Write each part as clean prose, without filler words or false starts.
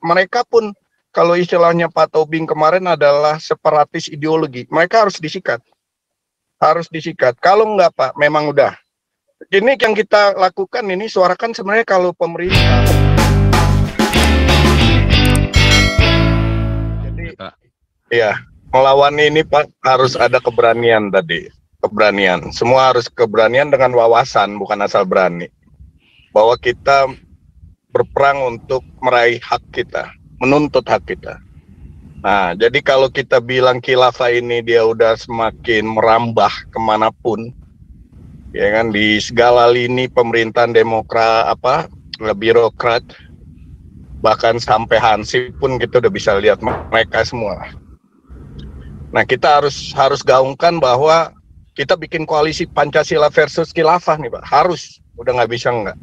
Mereka pun kalau istilahnya Pak Tobing kemarin adalah separatis ideologi, mereka harus disikat. Harus disikat. Kalau enggak Pak, memang udah. Ini yang kita lakukan ini suarakan sebenarnya kalau pemerintah. Jadi, ya melawan ini Pak harus ada keberanian tadi. Keberanian. Semua harus keberanian dengan wawasan, bukan asal berani. Bahwa kita berperang untuk meraih hak kita, menuntut hak kita. Nah, jadi kalau kita bilang khilafah ini dia udah semakin merambah kemanapun, ya kan, di segala lini pemerintahan birokrat, bahkan sampai Hansip pun kita udah bisa lihat mereka semua. Nah, kita harus gaungkan bahwa kita bikin koalisi Pancasila versus khilafah nih Pak, harus, udah nggak bisa nggak.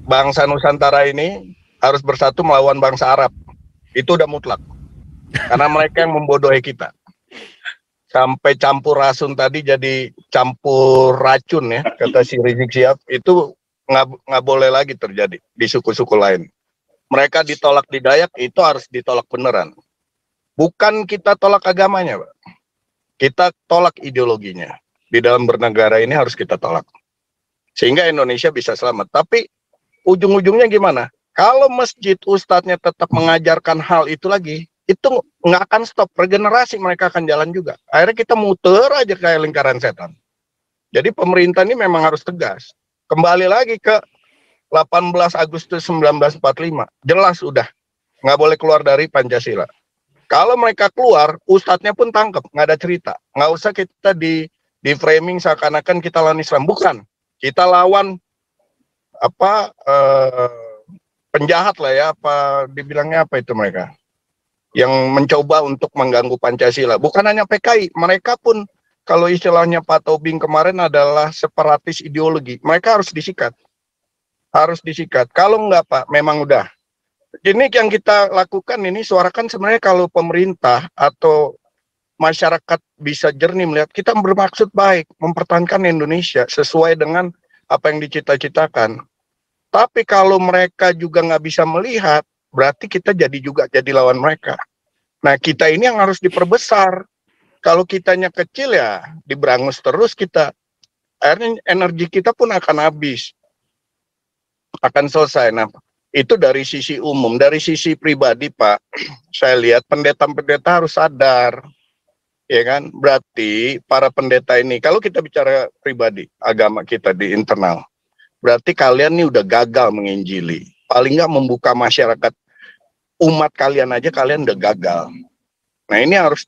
Bangsa Nusantara ini harus bersatu melawan bangsa Arab, itu udah mutlak. Karena mereka yang membodohi kita. Sampai campur rasun tadi jadi campur racun ya, kata si Rizik Syihab, itu nggak boleh lagi terjadi di suku-suku lain. Mereka ditolak di Dayak, itu harus ditolak beneran. Bukan kita tolak agamanya, Pak. Kita tolak ideologinya. Di dalam bernegara ini harus kita tolak. Sehingga Indonesia bisa selamat. Tapi ujung-ujungnya gimana? Kalau masjid ustadznya tetap mengajarkan hal itu lagi, itu nggak akan stop, regenerasi mereka akan jalan juga. Akhirnya kita muter aja kayak lingkaran setan. Jadi pemerintah ini memang harus tegas. Kembali lagi ke 18 Agustus 1945, jelas udah, nggak boleh keluar dari Pancasila. Kalau mereka keluar, ustadznya pun tangkep, nggak ada cerita. Nggak usah kita di framing seakan-akan kita lawan Islam, bukan. Kita lawan penjahat lah ya, dibilangnya apa itu mereka? Yang mencoba untuk mengganggu Pancasila. Bukan hanya PKI, mereka pun kalau istilahnya Pak Tobing kemarin adalah separatis ideologi. Mereka harus disikat. Harus disikat. Kalau enggak Pak, memang udah. Ini yang kita lakukan ini suarakan sebenarnya kalau pemerintah atau masyarakat bisa jernih melihat kita bermaksud baik, mempertahankan Indonesia sesuai dengan apa yang dicita-citakan. Tapi kalau mereka juga nggak bisa melihat, berarti kita jadi lawan mereka. Nah, kita ini yang harus diperbesar. Kalau kitanya kecil ya diberangus terus kita. Akhirnya energi kita pun akan habis. Akan selesai. Nah, itu dari sisi umum. Dari sisi pribadi, Pak, saya lihat pendeta-pendeta harus sadar. Ya kan? Berarti para pendeta ini, kalau kita bicara pribadi, agama kita di internal, berarti kalian ini udah gagal menginjili. Paling nggak membuka masyarakat umat kalian aja kalian udah gagal. Nah ini harus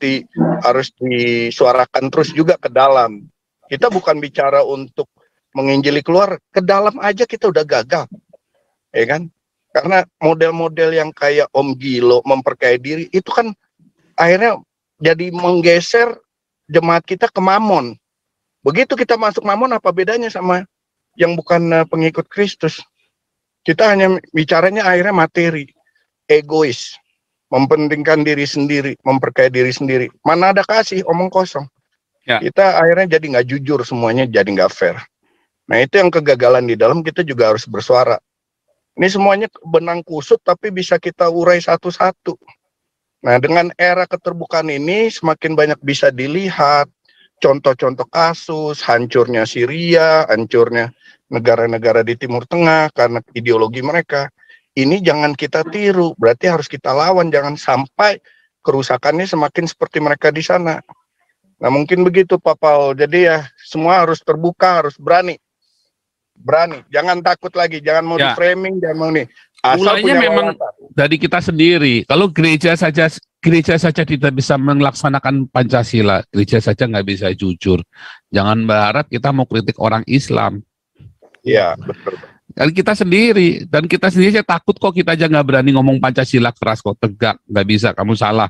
disuarakan terus juga ke dalam. Kita bukan bicara untuk menginjili keluar, ke dalam aja kita udah gagal, ya kan? Karena model-model yang kayak Om Gilo memperkaya diri itu kan akhirnya jadi menggeser jemaat kita ke Mamon. Begitu kita masuk Mamon, apa bedanya sama yang bukan pengikut Kristus? Kita hanya bicaranya akhirnya materi, egois, mempentingkan diri sendiri, memperkaya diri sendiri. Mana ada kasih, omong kosong. Ya. Kita akhirnya jadi nggak jujur, semuanya jadi nggak fair. Nah itu yang kegagalan di dalam, kita juga harus bersuara. Ini semuanya benang kusut, tapi bisa kita urai satu-satu. Nah dengan era keterbukaan ini, semakin banyak bisa dilihat contoh-contoh kasus, hancurnya Syria, hancurnya negara-negara di Timur Tengah karena ideologi mereka. Ini jangan kita tiru, berarti harus kita lawan, jangan sampai kerusakannya semakin seperti mereka di sana. Nah mungkin begitu Pak Paul, jadi ya semua harus terbuka, harus berani, jangan takut lagi, jangan mau di framing, jangan mau nih. Mulainya memang dari kita sendiri. Kalau gereja saja tidak bisa melaksanakan Pancasila, gereja saja nggak bisa jujur. Jangan berharap kita mau kritik orang Islam. Iya, betul. Dan kita sendiri saya takut kok kita aja nggak berani ngomong Pancasila keras kok, tegak, nggak bisa, kamu salah.